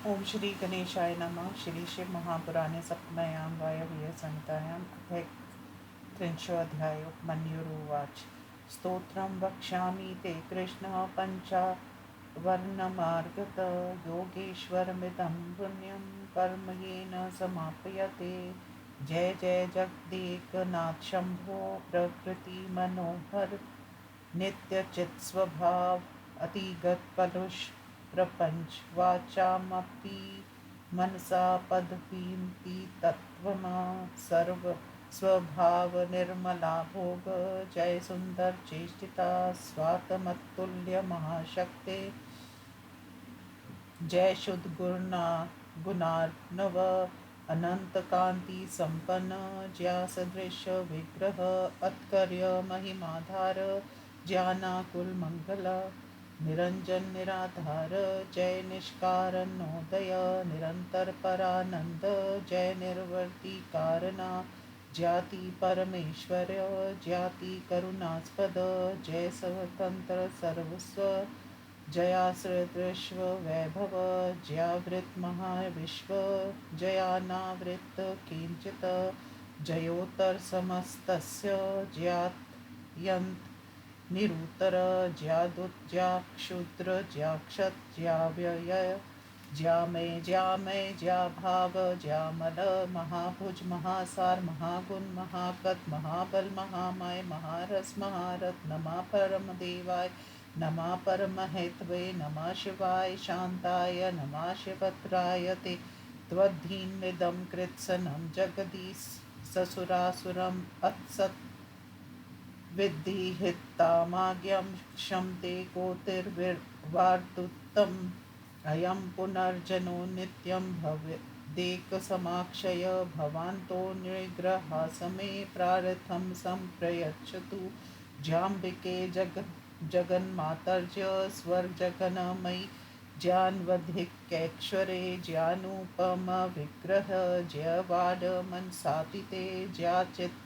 ओम श्री गणेशाय नमः। श्री शिव महापुराणे सप्तम्यां वायव्य संहितायाम् अथ त्रिंशोऽध्यायो। मन्युरुवाच। स्तोत्रं वक्ष्यामि ते कृष्ण पञ्चवर्णमार्गत योगेश्वरमिदं पुण्यं कर्म येन समाप्यते। जय जय जगदेकनाथ शंभो प्रकृति मनोहर नित्यचित स्वभाव अतिगत कलुष प्रपंच वाचामपि मनसा पदवीति तत्वमा सर्व स्वभाव निर्मला भोग। जय सुंदर चेष्टिता स्वातमतुल्य महाशक्ते। जय शुद्ध गुणार्णव अनंत कांति संपन्न। ज्या सदृश विग्रह अत्कर्य महिमाधार। ज्ञानाकुल मंगल निरंजन निराधार। जय निष्कारणोदय निरंतर परानंद। जय निर्वर्ती कारणा ज्याति परमेश्वर ज्याति करुणास्पद। जय स्वतंत्र सर्वस्व जयाश्रित विश्व वैभव। जयावृत महाविश्व जयानावृत किंचित। जयोत्तर समस्तस्य ज्यात्यंत निरुतर। ज्यादुत क्षुद्र ज्याक्षत ज्याव्यय ज्यामय ज्यामय ज्याभाव ज्यामल। महाभुज महासार महागुण महाकत महाबल महामय महारस महारथ। नमः परम देवाय नमः परमहेतवे नमः शिवाय शांताय नमः शिवत्राय ते। त्वद्धीनमिदं कृत्स्नं जगदीश ससुरासुरम् अत्सत् विद्धि हितामाज्ञं क्षमते कोटिर्वार्तुत्तम। अयं पुनर्जनो नित्यं भवेदेकसमाक्षय भवान्तो निग्रहासमे प्रारथं सम्प्रयच्छतु। जाम्बिके जगन्मातर्य स्वर्जगनमयि ज्ञानवधिकैश्वरे ज्ञानोपमविग्रह जयवाड मनसातिते ज्याचित्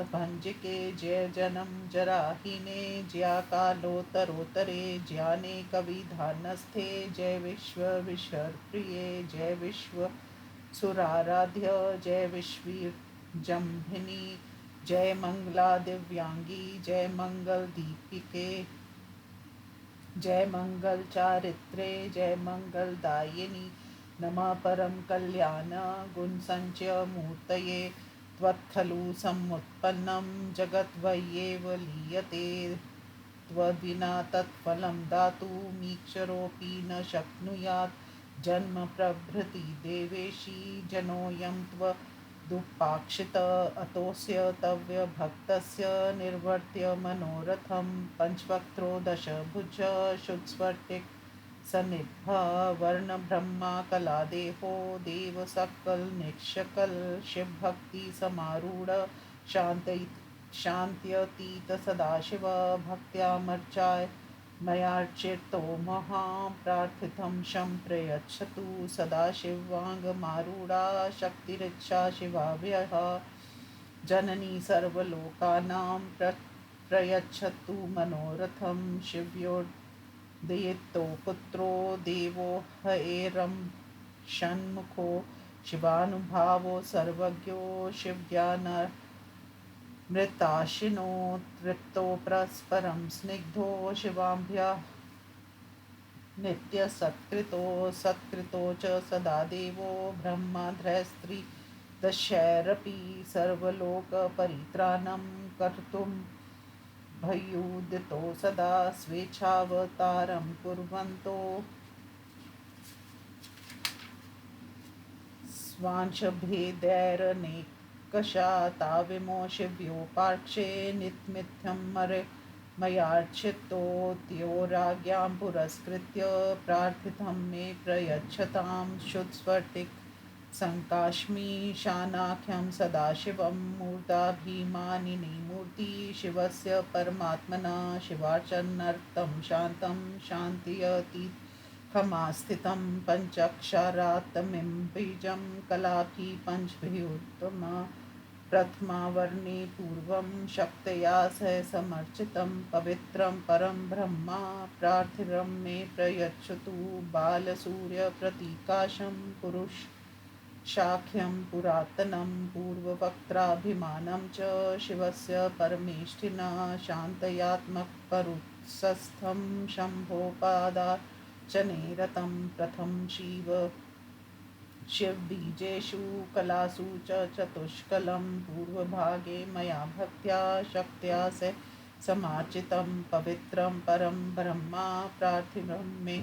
भंजिके। जय जन्म जराहीने जया कालोत्तरोत्तरे ज्ञाने कविधानस्थे। जय विश्व विश्वप्रिये जय विश्व सुराराध्य जय विश्वजम्भिनी। जय मंगला दिव्यांगी जय मंगल दीपिके। जय मंगल चारित्रे जय मंगल दायिनी। नमः परम कल्याण गुण संचय मूर्तये। त्वत्खलु समुत्पन्नं जगद्वयेव लीयते। त्वद्विना तत्फलं दातुमीक्षरोऽपि न शक्नुयात्। जन्म प्रभृति देवेशी जनोऽयं त्वदुपाक्षित। अतोऽस्य तव भक्तस्य निर्वर्त्य मनोरथं। पञ्चवक्त्रो दशभुज शुद्धस्फटिक सन्निभः। वर्णब्रह्मा कलादेहो देव सकल निष्कल। शिव भक्ति समारूढ़ शान्त्यतीत सदाशिव। भक्त्यामर्चाय मयार्चितो महां प्रार्थितं शं प्रयच्छतु। सदाशिवाङ्गमारूढा शक्तिरिच्छा शिवाभ्यः। जननी सर्वलोकानां प्रयच्छतु मनोरथं। शिवयोर्दयितो पुत्रो देवो हयेरं षण्मुखो। शिवानुभावो सर्वज्ञो शिवज्ञानमृताशिनो। तृप्तो परस्परं स्निग्धो शिवाभ्यां नित्यसत्कृतो। सत्कृतो च सदा देवो ब्रह्माद्रस्त्रिदशैरपि। सर्वलोकपरित्राणं कर्तुं भूयुदितो सदा। स्वेच्छावतारं कुर्वन्तो स्वांशभेदैरनेकशा। ताविमो पार्क्षे नित्यमिथ्यं मयार्चितो। द्योराज्ञां पुरस्कृत्य प्रार्थितं मे प्रयच्छतां। शुद्धस्फटिक संकाश्मी शानाख्यं सदाशिवं। मूर्धाभिमानिनी मूर्ति शिवस्य परमात्मना। शिवार्चनार्थं शान्तं शान्त्यतीतमास्थितं। पञ्चाक्षरात्मिं बीजं कलाभि पञ्चभिरुत्तमा। प्रथमावर्णे पूर्वं शक्तया सह समर्चितं पवित्रं परं ब्रह्मा प्रार्थिरं मे प्रयच्छतु बालसूर्यप्रतीकाशं पुरुष शाख्यं पुरातनं पूर्ववक्त्राभिमानं च शिवस्य परमेष्ठिना शान्तयात्मकपरुत्स्थं शम्भोपादाचने रतं प्रथम शिवबीजेषु कलासु च चतुष्कलं पूर्वभागे मया भक्त्या शक्त्या स समार्चितं पवित्रं परं ब्रह्मा प्रार्थिनं मे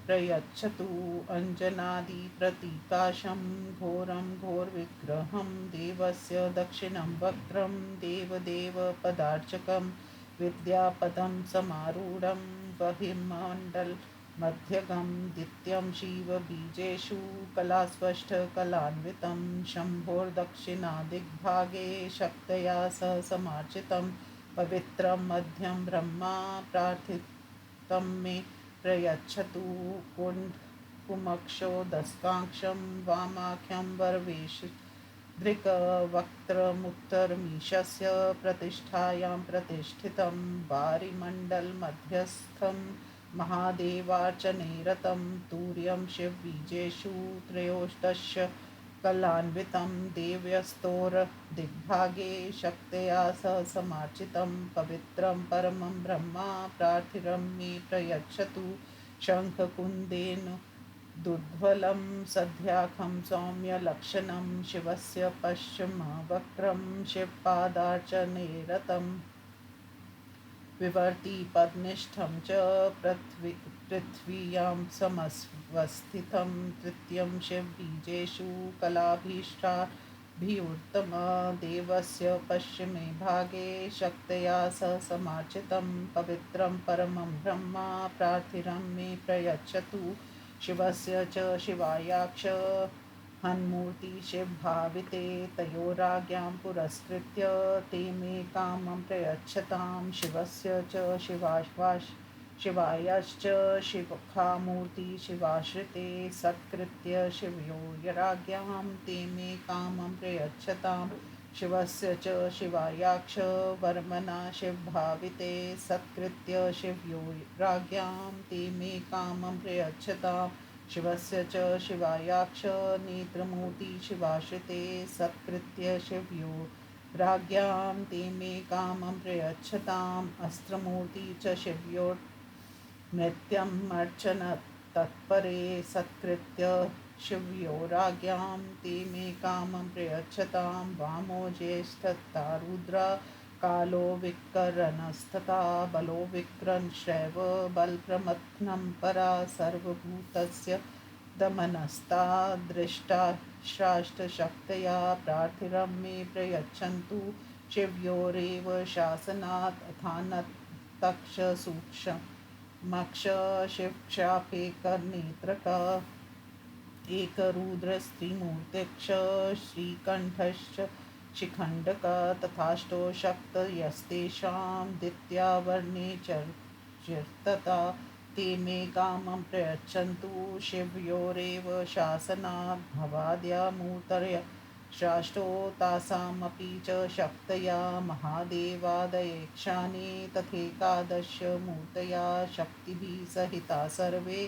प्रयच्छतु अञ्जनादिप्रतीकाशं घोरं घोरविग्रहं देवस्य दक्षिणं वक्त्रं देवदेवपदार्चकं विद्यापदं समारूढं बहिर्मण्डल मध्यगं द्वितीयं शिवबीजेषु कलास्पष्टकलान्वितं शम्भोर्दक्षिणादिग्भागे शक्तया सह समार्चितं पवित्रं मध्यं ब्रह्मा प्रार्थितं मे प्रयच्छतु कुमक्षोदस्काङ्क्षं वामाख्यं वरवेश दृक्वक्त्रमुत्तरमीशस्य प्रतिष्ठायां प्रतिष्ठितं वारिमण्डलमध्यस्थं महादेवार्चने रतं तूर्यं शिवबीजेषु त्रयोदश कलान्वितं देव्यस्तोरदिग्भागे शक्तया सह समार्चितं पवित्रं परमं ब्रह्मा प्रार्थिरं मे प्रयच्छतु शङ्खकुन्देन दुर्ध्वलं सध्याखं सौम्यलक्षणं शिवस्य पश्चिमवक्त्रं शिवपादार्चने रतं विवर्ति पद्निष्ठं च पृथ्व्यां समवस्थितं तृतीयं शिवबीजेषु कलाभीष्टाभिवृत्तम देवस्य पश्चिमे भागे शक्तया सह समार्चितं पवित्रं परमं ब्रह्मा प्रार्थिरं मे प्रयच्छतु शिवस्य च शिवायाक्ष हन्मूर्ति शिवभाविते तयोराज्ञां पुरस्कृत्य ते मे कामं प्रयच्छतां शिवस्य च शिवायाश्च शिवखामूर्ति शिवाश्रिते सत्कृत्य शिवयोराज्ञां ते मे कामं प्रयच्छतां शिवस्य च शिवायाक्ष वर्मणा शिवभाविते सत्कृत्य शिवयोराज्ञां ते मे कामं प्रयच्छतां शिवस्य च शिवायाक्ष नेत्रमूर्ति शिवाश्रिते सत्कृत्य शिवयो राज्ञां ते मे कामं प्रयच्छताम् अस्त्रमूर्ति च शिवयोर्नित्यम् अर्चन तत्परे सत्कृत्य शिवयोराज्ञां ते मे कामं प्रयच्छतां वामो ज्येष्ठता रुद्रा कालो विकरणस्तथा बलो विक्रंश्रैव बलप्रमथनं परा सर्वभूतस्य दमनस्ता दृष्टा शाष्ट्रशक्तया प्रार्थिरं मे प्रयच्छन्तु शिवयोरेव शासनात् अथानतक्षसूक्ष्मक्ष शिवक्षापेकनेत्रक एकरुद्रस्त्रिमूर्तिक्ष श्रीकण्ठश्च शिखण्डक तथाष्टो शक्तयस्तेषां द्वितीयावर्णे चर्चितता ते मे कामं प्रयच्छन्तु शिवयोरेव शासनात् भवाद्यमूर्तय शाष्टो तासामपि च शक्तया महादेवादयेक्षाने तथैकादश मूर्तया शक्तिभिः सहिता सर्वे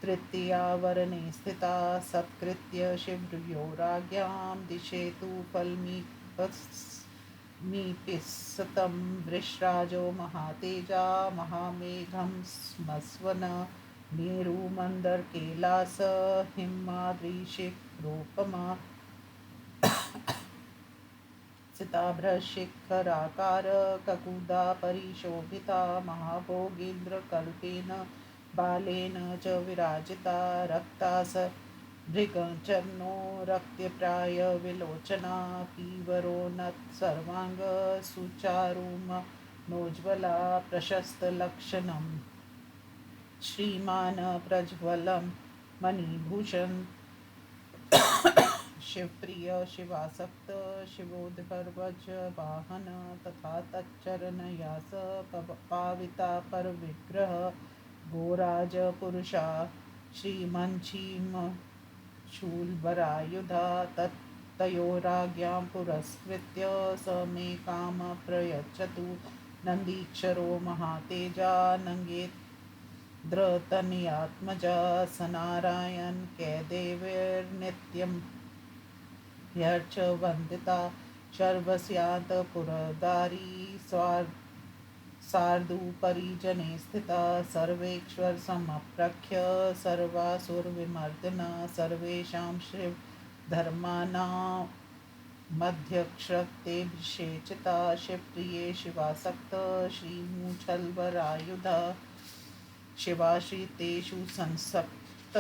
तृतीयावरणे स्थिता सत्कृत्य शिवयोराज्ञां दिशेतु फल्मीपिसतं वृषराजो महातेजा महामेघं स्मस्वन मेरुमन्दरकैलास हिमाद्रिशिखरोपमा सिताभ्रशिखराकार ककुदा परिशोभिता महाभोगीन्द्रकल्पेन बालेन च विराजिता रक्तास भृगचर्नो रक्तप्राय विलोचना पीवरोन्नत सर्वांग सुचारुमनोज्ज्वला प्रशस्तलक्षणं श्रीमान् प्रज्वलं मणिभूषण शिवप्रिय शिवासक्त शिवोद्भर्वज वाहन तथा तच्चरणयास पाविता परविग्रह गोराज पुरुषा श्रीमञ्चीम शूलभरायुधा तयोराज्ञां पुरस्कृत्य स मे काम प्रयच्छतु नन्दीक्षरो महातेजा नङ्गेन्द्रतनयात्मजा स नारायण कैदेवीर्नित्यं ह्यर्च वन्दिता शर्वस्यात् पुरदारी सार्धूपरिजने स्थिता सर्वेश्वर समप्रख्य सर्वासुरविमर्दना सर्वेषां शिवधर्माणां मध्यक्षतेभिषेचिता शिवप्रिये शिवासक्त श्रीमूषल्वरायुधा शिवाश्रितेषु संसक्त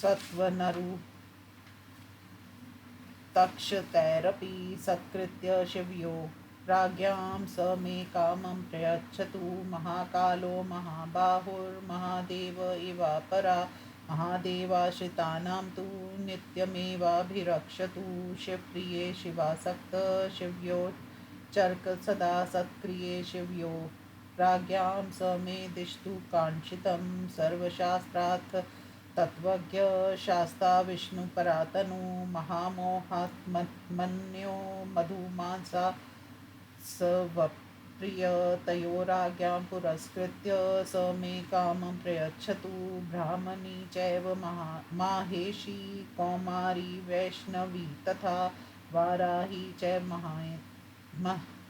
सत्वनरु तक्षतैरपि सत्कृत्य शिवयो राज्ञां स मे कामं प्रयच्छतु महाकालो महाबाहुर्महादेव इवापरा महादेवाश्रितानां तु नित्यमेवाभिरक्षतु शिवप्रिये शिवासक्त शिवयो चर्क सदा सत्क्रिये शिवयो राज्ञां स मे दिष्टु काङ्क्षितं सर्वशास्त्रार्थ तत्त्वज्ञ शास्ता विष्णुपरातनु महामोहात्मन्यो मधुमांसा स्वप्रिय तयोराज्ञां पुरस्कृत्य स मे कामं प्रयच्छतु ब्राह्मणी चैव माहेशी कौमारी वैष्णवी तथा वाराही च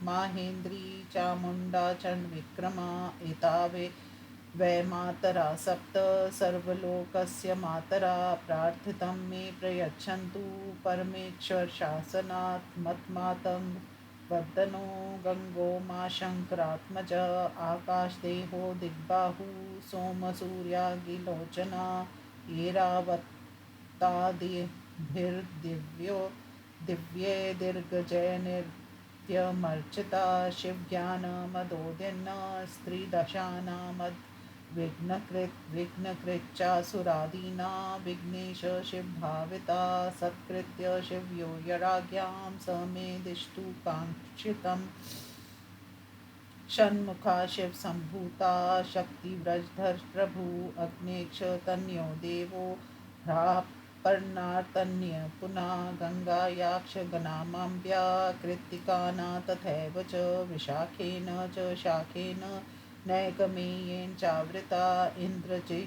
माहेन्द्री चामुण्डा चण्डविक्रमा एतावे वै मातरा सप्त सर्वलोकस्य मातरा प्रार्थितं मे प्रयच्छन्तु परमेश्वर शासनात् मत्मातं वदनो गंगो मा शंकरात्मज आकाशदेहो दिग्बाहु सोमसूर्यागिलोचना ऐरावतादिभिर्दिव्यो दिव्ये दीर्घजयनित्यमर्चिता शिवज्ञानमदोदिन्न स्त्रीदशानामद् विघ्नकृच्चासुरादीना विघ्नेश शिवभाविता सत्कृत्य शिवयो यराज्ञां स मे दिष्टु काङ्क्षितं षण्मुखा शिवसम्भूता शक्तिव्रजधर प्रभु अग्नेक्ष तन्यो देवो ह्रापर्णार्तन्य पुनः गङ्गायाक्ष गणामाम्ब्या कृत्तिकाना तथैव च विशाखेन च शाखेन नैकमेयेन चावृता इन्द्रजि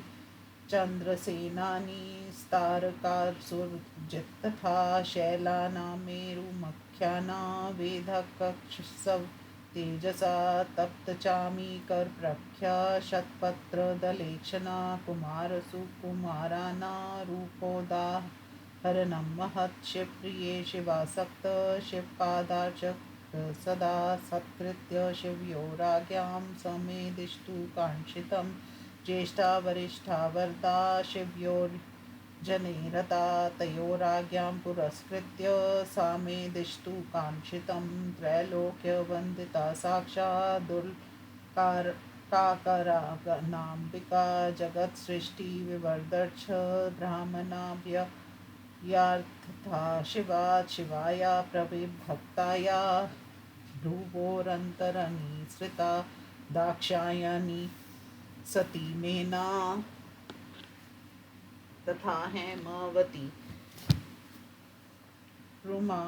चन्द्रसेनानि स्तारकासुरजित् तथा शैलानां मेरुमख्यानां वेदकक्षसव तेजसा तप्तचामीकरप्रख्या शतपत्रदलेक्षणा कुमारसुकुमाराना रूपोदाहरणं महत् शिवप्रिये शिवासक्त शिवपादार्चक सदा सत्कृत्य शिवयो राज्ञां स मे दिष्टु काङ्क्षितं ज्येष्ठा वरिष्ठा वरदा शिवयोर्जने रता तयोराज्ञां पुरस्कृत्य सा मे दिष्टु काङ्क्षितं त्रैलोक्यवन्दिता साक्षात् काकरागनाम्बिका जगत्सृष्टिविवर्धर्छ ब्राह्मणाभ्य यार्थथा शिवात् शिवाया प्रविभक्ताया भ्रुवोरन्तरनिसृता दाक्षायणी सती मेना तथा हेमवती रुमा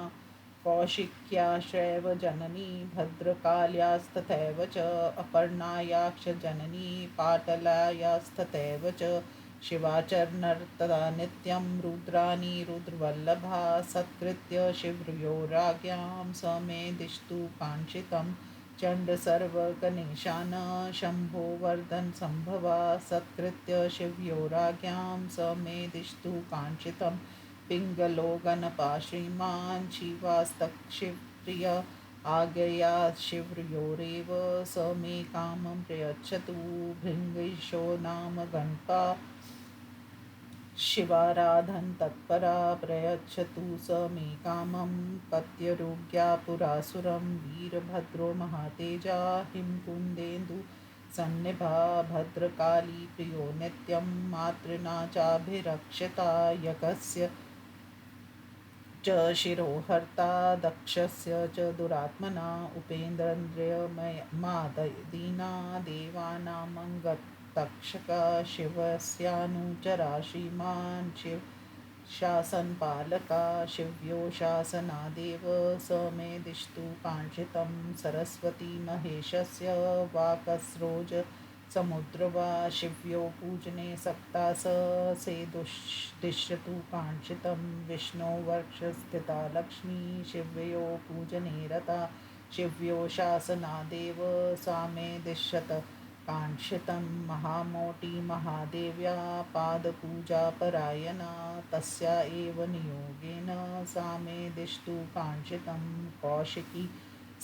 कौशिक्याश्रैव जननी भद्रकाल्यास्तथैव च अपर्णायाक्ष जननी पाटलायास्तथैव च शिवाचरणर्तदा नित्यं रुद्राणी रुद्रवल्लभा सत्कृत्य शिवयो राज्ञां स मे दिष्टु काङ्क्षितं चण्डसर्वगणेशान शम्भो वर्धन सम्भवा सत्कृत्य शिवयो राज्ञां स मे दिष्टु काङ्क्षितं पिङ्गलो गणपा श्रीमान् शिवास्तक्षिप्रिय आज्ञया शिवयोरेव स मे कामं प्रयच्छतु भृङ्गीशो नाम गणपा शिवाराधन तत्परा प्रयच्छतु स मे कामं पत्यरुग्यापुरासुरं वीरभद्रो महातेजा हिमकुन्देन्दु सन्निभा भद्रकाली प्रियो नित्यं मातृना चाभिरक्षिता यकस्य च शिरोहर्ता दक्षस्य च दुरात्मना उपेन्द्रन्द्रियमाददीना देवानामङ्गत तक्षका शिवस्यानुचरा श्रीमान् शिव शासनपालका शिव्यो शासनादेव स मे दिष्टु काङ्क्षितं सरस्वती महेशस्य वाकस्रोज समुद्र वा शिव्यो पूजने सक्ता से दिश्यतु काङ्क्षितं विष्णो वर्क्षस्थिता लक्ष्मी शिव्यो पूजने रता शिव्यो शासनादेव सा मे दिश्यत काङ्क्षितं महामोटी महादेव्या पादपूजापरायणा तस्या एव नियोगेन सा मे दिष्टु काङ्क्षितं कौशिकी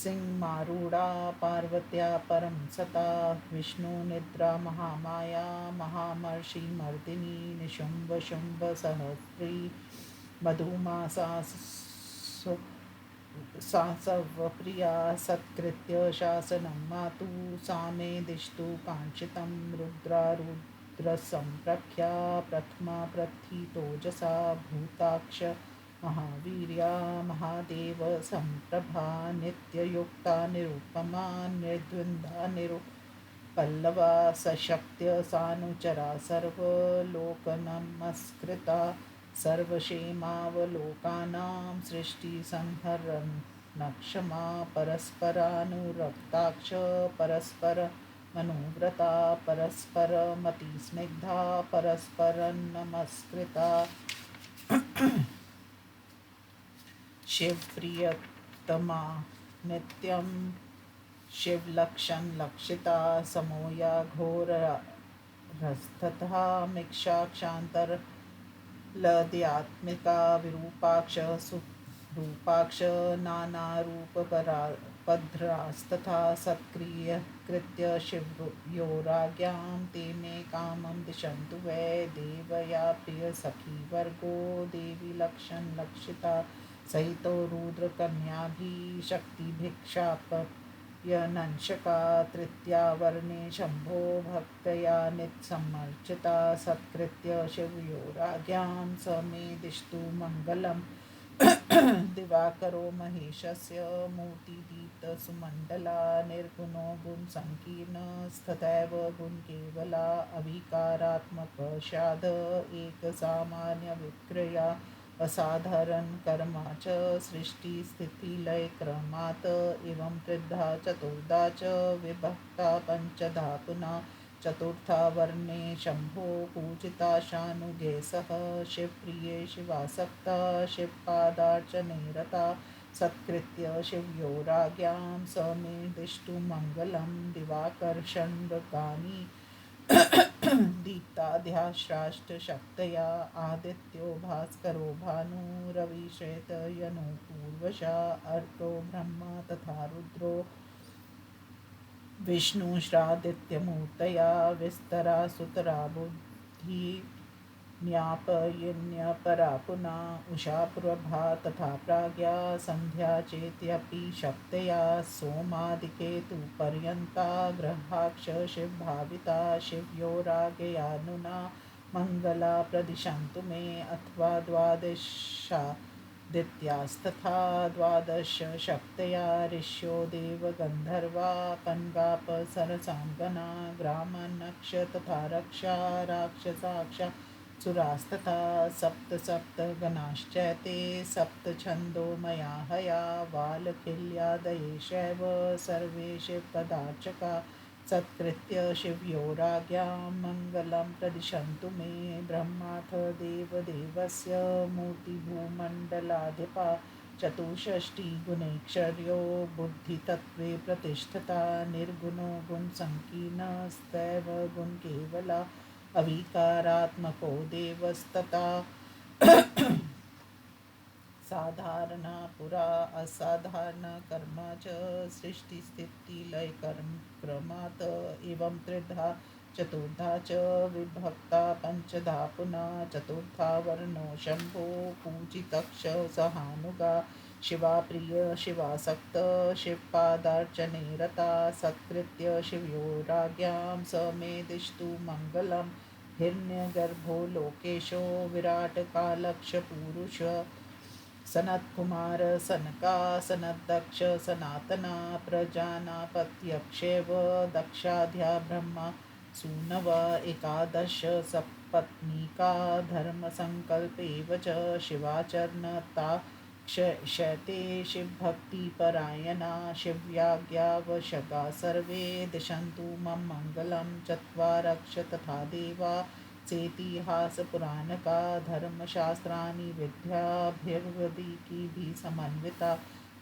सिंहमारूढा पार्वत्या परं सता विष्णुनिद्रा महामाया महामर्षिमर्दिनी निशुम्भशुम्भसहस्री मधुमासा सा सर्वप्रिया सत्कृत्य शासनं मातु सा मे दिष्टु काङ्क्षितं रुद्रसम्प्रख्या प्रथमा प्रथितोजसा भूताक्ष महावीर्या महादेव सम्प्रभा नित्ययुक्ता निरुपमा निर्द्वन्द्वा पल्लवा सशक्त्य सानुचरा सर्वलोकनमस्कृता सर्वक्षेमावलोकानां सृष्टिसंहरणक्षमा परस्परानुरक्ताक्ष परस्परमनुव्रता परस्परमतिस्निग्धा परस्परनमस्कृता शिवप्रियतमा नित्यं शिवलक्षण लक्षिता समोया घोरस्तथा मिक्षाक्षान्तर लद्यात्मिका विरूपाक्ष सुरूपाक्ष नानारूपभद्रास्तथा सत्क्रिय कृत्य शिवयोराज्ञां ते मे कामं दिशन्तु वै देवया प्रियसखी वर्गो देवी लक्षण लक्षिता सहितो रुद्रकन्याभिः शक्तिभिक्षापयनंशका तृतीया वर्णे शम्भो भक्तया नित्समर्चिता सत्कृत्य शिवयोराज्ञां स मे दिष्टु मङ्गलम् दिवाकरो महेशस्य मूर्तिदीप्तसुमण्डला निर्गुणो गुणसङ्कीर्णस्तथैव गुणकेवला अविकारात्मकशाद एकसामान्यविक्रया असाधारण कर्मा च सृष्टिस्थितिलयक्रमात् एवं त्रिधा चतुर्धा च विभक्ता पञ्चधा पुनः चतुर्था वर्णे शम्भो पूजिता शानुगे सह शिवप्रिये शिवासक्ता शिवपादार्चने रता सत्कृत्य शिवयोराज्ञां स मे दिष्टु मङ्गलं दिवाकर्षण्डगानि दीप्ताध्याश्राष्टशक्तया आदित्यो भास्करो भानुरविश्वेतयनो पूर्वशा अर्को ब्रह्मा तथा रुद्रो विष्णुश्रादित्यमूर्तया विस्तरा सुतरा बुद्धि ज्ञापयन्यपरा पुनः उषा प्रभा तथा प्राज्ञा सन्ध्या चेत्यपि शक्तया सोमादिकेतुपर्यन्ता ग्रहाक्ष शिवभाविता शिवयोराज्ञयानुना मङ्गला प्रदिशन्तु मे अथवा द्वादशादित्यास्तथा द्वादश शक्तया ऋष्यो देवगन्धर्वा पन्गापसरसाङ्गना ग्रामनक्ष तथा रक्षा राक्षसाक्ष सुरास्तथा सप्त सप्त गणाश्चैते सप्त छन्दो मया हया वालखिल्यादयेशैव सर्वे शिवपदार्चका सत्कृत्य शिवयोराज्ञां मङ्गलं प्रदिशन्तु मे ब्रह्माथ देवदेवस्य मूर्तिभूमण्डलाधिपा चतुष्षष्टिगुणैश्वर्यो बुद्धितत्त्वे प्रतिष्ठता निर्गुणो गुणसङ्कीर्णस्तैव गुणकेवला अविकारात्मको देवस्तथा साधारणा पुरा असाधारणा कर्मा च सृष्टिस्थितिलयक्रमात् एवं त्रिधा चतुर्धा च विभक्ता पञ्चधा पुनः चतुर्था वर्णो शम्भो पूजितक्ष सहानुगा शिवाप्रिय शिवासक्त शिवपादार्चने रता सत्कृत्य शिवयोराज्ञां स मे दिष्टु मङ्गलम् हिरण्यगर्भो लोकेशो विराटकालक्षपुरुष सनत्कुमार सनका सनद्दक्ष सनातना प्रजानापत्यक्षेव दक्षाध्या ब्रह्मा सूनव एकादश सपत्नीका धर्मसङ्कल्पेव च शिवाचरणता शैते शिवभक्तिपरायणा शिव्याज्ञावशगा सर्वे दिशन्तु मम मङ्गलं चत्वारक्ष तथा देवा सेतिहासपुराणका धर्मशास्त्राणि विद्याभिर्वदिकीभिः समन्विता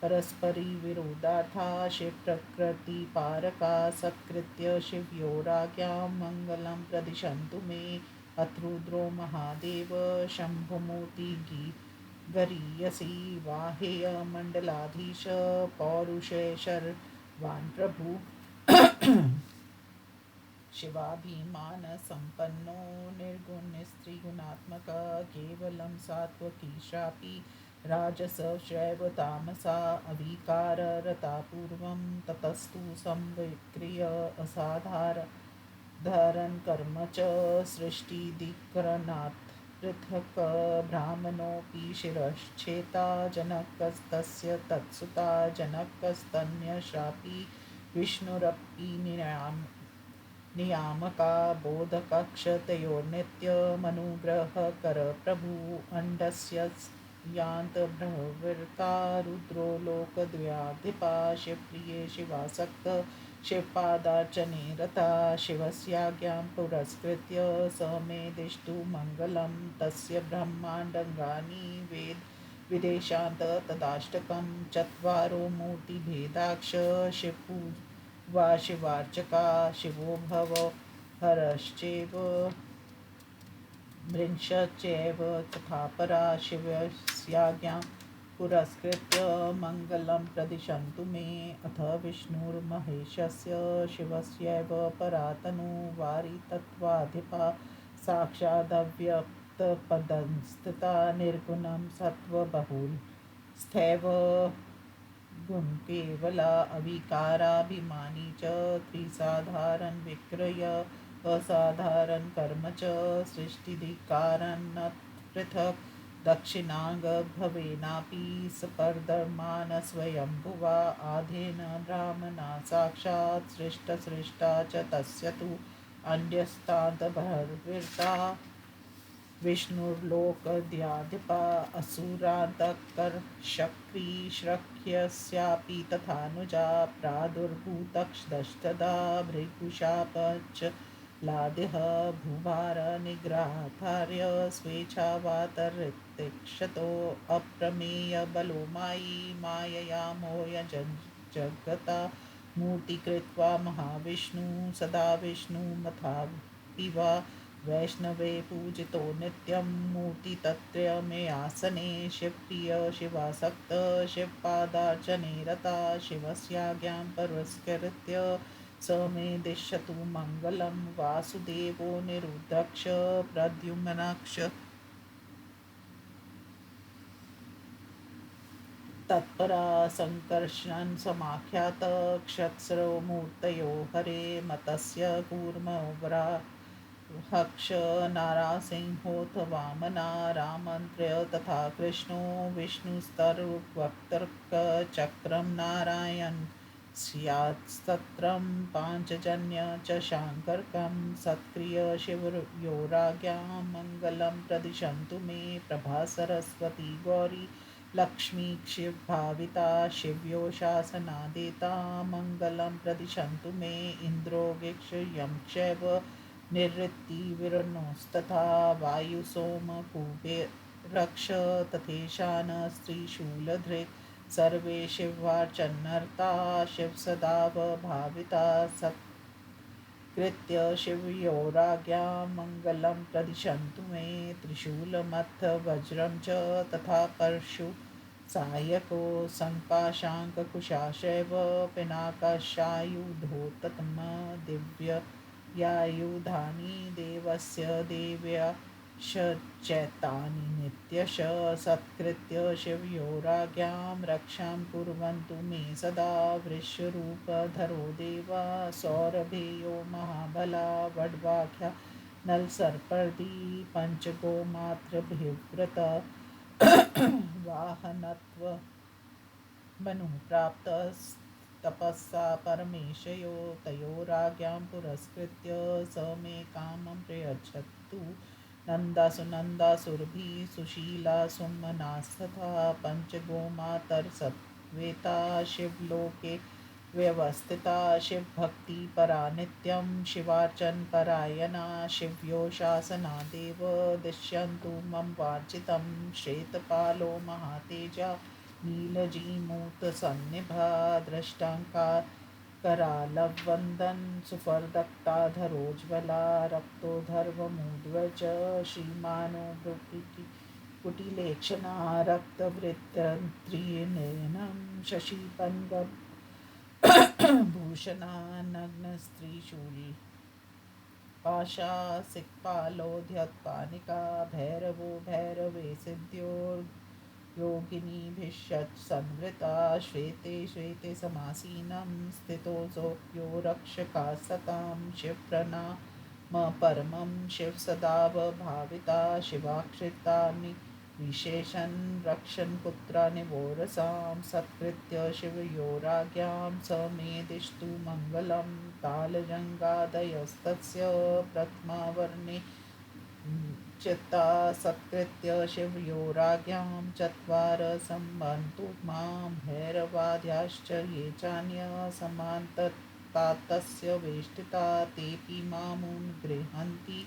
परस्परी विरोधार्था शिवप्रकृतिपारका सत्कृत्य शिवयोराज्ञां मङ्गलं प्रदिशन्तु मे अत्रुद्रो महादेव शम्भुमूर्ति गरीयसी वाहेय मण्डलाधीश पौरुषेशर्वान् प्रभु शिवाभिमानसम्पन्नो निर्गुणस्त्रिगुणात्मक केवलं सात्वकीशापि राजसश्चैव तामसा अविकाररता पूर्वं ततस्तु संविक्रिय असाधारण कर्म च सृष्टिधिकरणात् पृथक् ब्राह्मणोऽपि शिरश्चेता जनकस्तस्य तत्सुता जनकस्तन्यशापि विष्णुरपि नियामका बोधकक्षतयोर्नित्यमनुग्रहकर प्रभु अण्डस्य यान्तर्भृता रुद्रो लोकद्वयाधिपा शिवप्रिये शिवासक्त शिवपादार्चने रता शिवस्याज्ञां पुरस्कृत्य स मे दिष्टु मङ्गलं तस्य ब्रह्माण्डाङ्गानि विदेशान्त तदाष्टकं चत्वारो मूर्तिभेदाक्ष शिवपूजा शिवार्चका शिवो भव हरश्चैव मृंशश्चैव तथा परा शिवस्याज्ञां पुरस्कृत्य मङ्गलं प्रदिशन्तु मे अथ विष्णुर्महेशस्य शिवस्यैव परातनु वारितत्त्वाधिपा साक्षादव्यक्तपदंस्थिता निर्गुणं सत्त्वबहुलस्थैव गुणकेवला अविकाराभिमानी च त्रिसाधारण विक्रय असाधारण कर्म च सृष्टिधिकारान्नत् पृथक् दक्षिणाङ्गभवेनापि सपर्धमान स्वयंभुवा आधेन ब्राह्मणा साक्षात् सृष्टसृष्टा च तस्य तु अन्यस्तादभर्विर्ता विष्णुर्लोकद्याधिपा असुरान्तकर्षक्रीश्रक्यस्यापि तथानुजा प्रादुर्भूतक्षदष्टदा भृगुशापच लादिह भूभार निग्रहार्य स्वेच्छावातरितिक्षतो अप्रमेय बलो मायी मायया मोय जगता मूर्तिकृत्वा महाविष्णु सदा विष्णुमथापिवा वैष्णवे पूजितो नित्यं मूर्तितत्रयमेयासने शिवप्रिय शिवासक्त शिवपादार्चने रता शिवस्याज्ञां पुरस्कृत्य स मे दिशतु मङ्गलं वासुदेवो निरुद्धक्ष प्रद्युम्नाक्ष तत्परा सङ्कर्षन् समाख्यात क्षत्स्रो मूर्तयो हरे मतस्य कूर्मवरा हक्ष नारासिंहोऽथ वामना रामन्त्र्य तथा कृष्णो विष्णुस्तरुवक्तर्कचक्रं नारायण स्यात्स्तत्रं पाञ्चजन्य च शाङ्करकं सत्क्रिय शिवयोराज्ञां मङ्गलं प्रदिशन्तु मे प्रभा सरस्वती गौरी लक्ष्मी क्षिभाविता शिव्यो शासनादेता मङ्गलं प्रदिशन्तु मे इन्द्रो वीक्ष यक्षैव निवृत्तिविरणोस्तथा वायुसोमकुबेरक्ष तथेशान स्त्रीशूलधृक् सर्वे शिवार्चनर्ता शिवसदावभाविता सत्कृत्य शिवयोराज्ञां मङ्गलं प्रदिशन्तु मे त्रिशूलमथ वज्रं च तथा परशु सायको सङ्पाशाङ्कुशाशैव पिनाकशायुधो तत्म दिव्य यायुधानि देवस्य देव्या चैतानि नित्यश सत्कृत्य शिवयोराज्ञां रक्षां कुर्वन्तु मे सदा वृषरूपधरो देवा सौरभेयो महाबला वड्वाख्या नलसर्पर्दी पञ्चगोमात्रभिव्रत वाहनत्व मनुप्राप्तस्तत्त्वं तपस्सा परमेशयो तयोराज्ञां पुरस्कृत्य स मे कामं प्रयच्छतु। नन्दासुनन्दासुरभिः सुशीला सुमनास्तथा पञ्चगोमातर्सत्वेता शिवलोके व्यवस्थिता शिवभक्तिपरा नित्यं शिवार्चनपरायणा शिव्योशासना देव दिश्यन्तु मम वाञ्छितं श्वेतपालो महातेजा नीलजीमूतसन्निभा दृष्टाङ्का करालवन्दन सुफर्दक्ताधरोज्ज्वला रक्तोधर्वमुद्वच श्रीमानो कुटिलेक्षणा रक्तवृत्तत्रिनयनं शशिपङ्गं भूषणा नग्नस्त्रीशूल पाशा सिक्पालोऽध्यत्पानिका भैरवो भैरवे सिद्ध्योर्योगिनीभिषत् संवृता श्वेते श्वेते समासीनं स्थितोऽसोऽप्यो रक्षका सतां शिवप्रणामपरमं शिवसदावभाविता शिवाश्रितानि विशेषन् रक्षन् पुत्राणि वोरसां सत्कृत्य शिवयोराज्ञां स मे दिष्टु मङ्गलं तालजङ्गादयस्तस्य प्रथमावर्णे चित्ता सत्कृत्य शिवयोराज्ञां चत्वार सम्बन्तु मां भैरवाद्याश्च ये चान्यसमान्तस्तातस्य वेष्टिता तेऽपि मामुन्गृह्णन्ति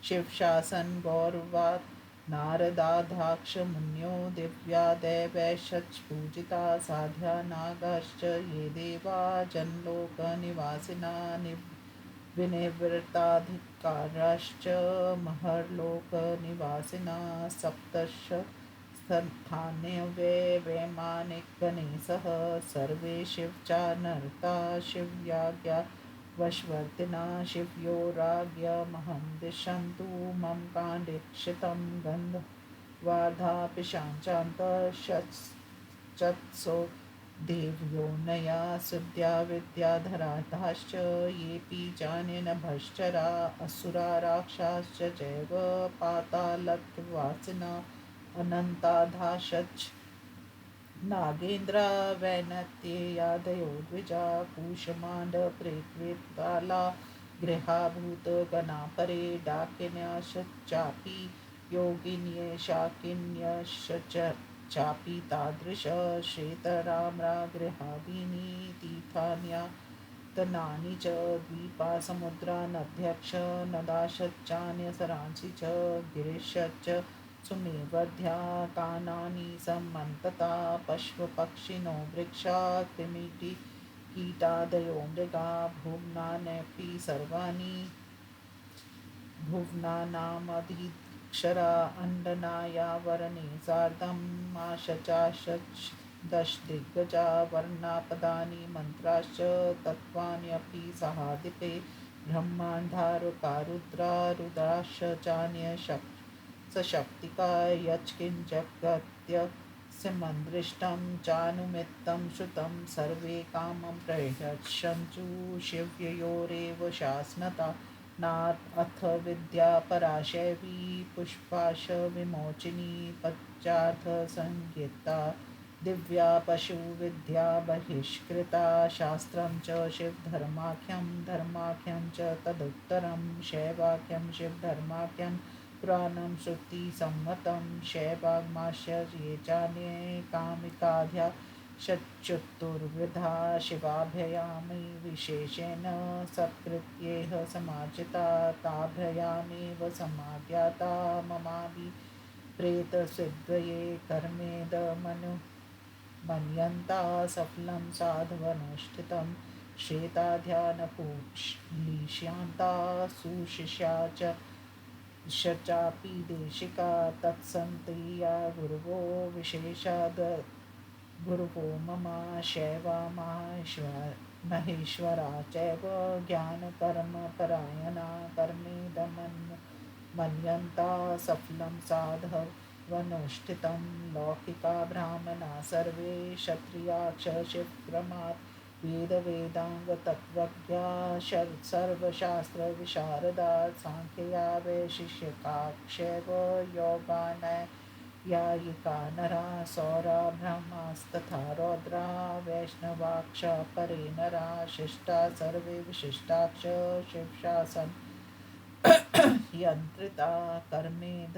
शिवशासनं गौरवात् नारदाध्याक्षमुन्यो दिव्या दैवैश्च पूजिता साध्या नागाश्च ये देवा जनलोकनिवासिना विनिवृत्ताधिकाराश्च महर्लोकनिवासिना सप्तश स्थान्यवैमानिकगणेशः सर्वे शिवचानर्ता शिवयाज्ञा वशवर्तिना शिवयोराज्ञमहं दिशन्तु मम काण्डीक्षितं गन्धर्वाधापिशाचान्तश्चत्सो देवयोनया सुद्या विद्याधराधाश्च येऽपि चान्यनभश्चरा असुरा राक्षाश्च चैव पातालवासिना अनन्ताधाश्च नागेन्द्रा वैनत्येयादयो द्विजा कूष्माण्डप्रेतवेताला गृहाभूतगणापरे डाकिन्यश्चापि योगिन्यशाकिन्यश्च चापि तादृश श्वेतराम्रा गृहादीनि तीर्थान्यतनानि च द्वीपा समुद्रा नद्यक्ष नदाश्चान्यसरांसि च गिरिश्च सुमेवध्या कानानि समन्तता पशवपक्षिणो वृक्षा कीटादयो मृगा भुवनान्यपि सर्वाणि भुवनानामधिक्षरा अण्डनायावरणे सार्धम् आशचाशदशदिग्गजा वर्णापदानि मन्त्राश्च तत्त्वान्यपि सहाधिपे ब्रह्माण्डारुकारुद्रा रुद्राश्च सशक्तिका यत्किञ्चगत्यस्यमन्दृष्टं चानुमित्तं श्रुतं सर्वे कामं प्रयच्छन्तु शिवयोरेव शासनता नाथ विद्या पराशैवी पुष्पाशविमोचिनी पश्चार्थसंज्ञिता दिव्या पशुविद्या बहिष्कृता शास्त्रं च शिवधर्माख्यं धर्माख्यं च तदुत्तरं शैवाख्यं शिवधर्माख्यं पुराणं श्रुतिसम्मतं शैवागमाश्च ये चान्ये कामिकाध्या षट्चतुर्विधा शिवाभ्यामि विशेषेण सत्कृत्येह समार्जिता ताभ्यामेव समाज्ञाता ममाभिप्रेतसिद्धये कर्मेदमनु मन्यन्ता सफलं साधवनुष्ठितं श्वेताध्यानपूक्ष्लीष्यन्ता सुशिष्या च चापि देशिका तत्सन्त्रिया गुरवो विशेषाद गुरुवो मम शैवा महेश्वरा चैव ज्ञानकर्मपरायणा कर्मेदमन्यन्ता सफलं साधवनुष्ठितं लौकिका ब्राह्मणा सर्वे क्षत्रियाक्ष शिवक्रमात् वेदवेदाङ्गतत्त्वज्ञा सर्वशास्त्रविशारदा साङ्ख्या वैशिष्यकाक्षैव यायिका नरा सौरा ब्रह्मास्तथा रौद्रा वैष्णवाक्ष परे नरा शिष्टा सर्वे विशिष्टाक्ष शिवशासन यंत्रिता कर्मेद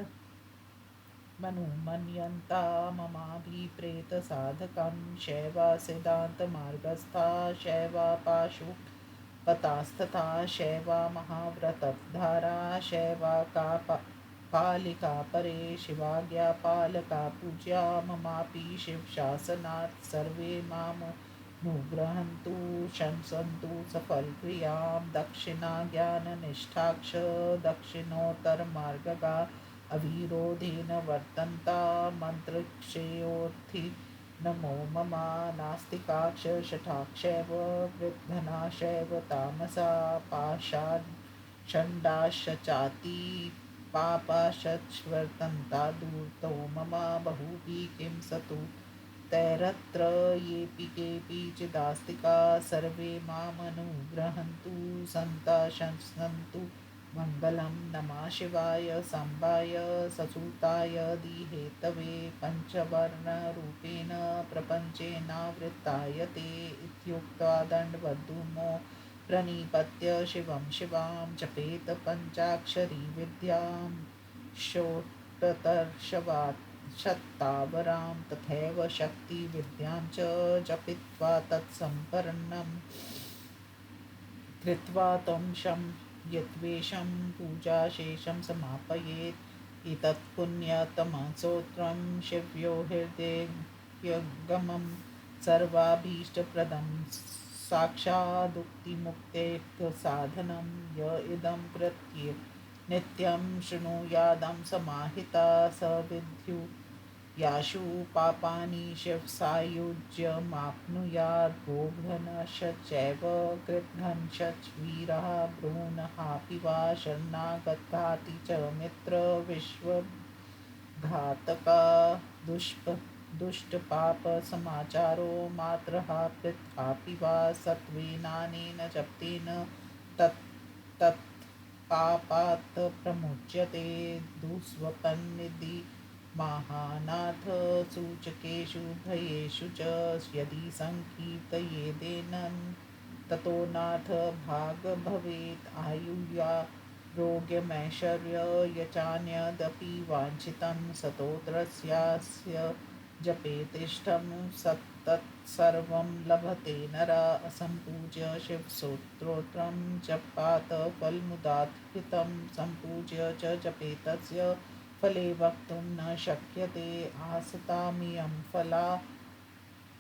मनुमन्यन्ता ममाभिप्रेतसाधकं शैवा सिद्धान्तमार्गस्था शैवा पाशुपतास्तथा शैवा महाव्रतधारा शैवा पालिका परे शिवाज्ञा पालका पूज्या ममापि शिवशासनात् सर्वे मामनुगृह्णन्तु शंसन्तु सफलक्रियां दक्षिणा ज्ञाननिष्ठाक्ष दक्षिणोत्तरमार्गगा अविरोधेन वर्तन्ता मन्त्रक्षयोर्थि नमो मम नास्तिकाक्ष शठाक्षैव वृद्धनाशैव तामसा पाषाढ षण्डाश्चाति पापाशच्वर्तन्ता दूर्तो मम बहुभिः किं सतु तैरत्र येऽपि केऽपि चिदास्तिका सर्वे मामनुगृह्णन्तु सन्ता शंसन्तु मङ्गलं नमः शिवाय साम्बाय ससुताय दिहेतवे पञ्चवर्णरूपेण प्रपञ्चेनावृत्ताय ते इत्युक्त्वा दण्डवद्धूमो प्रणिपत्य शिवं शिवां जपेत पञ्चाक्षरी विद्यां षोडशत्तावरां तथैव शक्तिविद्यां च जपित्वा तत्सम्पन्नं कृत्वा तं यद्वेषं पूजाशेषं समापयेत् एतत् पुण्यतमस्तोत्रं शिव्यो हृदयगमं सर्वाभीष्टप्रदं साक्षादुक्तिमुक्तेः य इदं कृत्य नित्यं शृणुयादं समाहिता स विद्यु याशु पापानि शिवसायुज्यमाप्नुयात् भोगधनश्चैव कृद्धनश्च भ्रूणहापि वा शरणागतघाती च मित्रविश्वघातका दुष्टपापसमाचारो मात्रः पृथापि वा सत्त्वेनानेन जप्तेन तत् पापात् प्रमुच्यते दुःस्वपन्निधि महानाथ सूचकेषु भयेषु च यदि सङ्कीर्तयेदेनं ततो नाथ भाग भवेत् आयुरारोग्यमैश्वर्य यचान्यदपि वाञ्छितं स्तोत्रस्यास्य जपेतिष्ठं तत्सर्वं लभते नरः असम्पूज्य शिवस्तोत्रं जपात् फलमुदात् हितं सम्पूज्य च जपेतस्य फले वक्तुं न शक्यते आसतामियं फला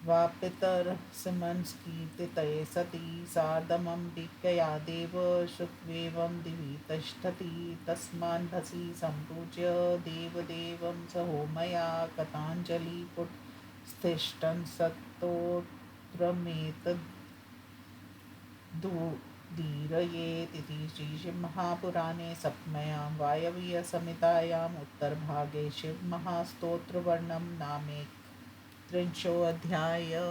वापितरसमंस्कीर्तिते सति सार्धमम्बिकया देव श्रुत्वेवं दिवि तिष्ठति तस्मान्भसि सम्पूज्य देवदेवं स होमया कथाञ्जलिपुटस्तिष्ठन् सत्तोत्रमेतदुदीरयेत् इति श्रीशिवमहापुराणे सप्तम्यां वायव्यसंहितायाम् उत्तरभागे शिवमहास्तोत्रवर्णनं नामैक त्रिंशोऽध्यायः।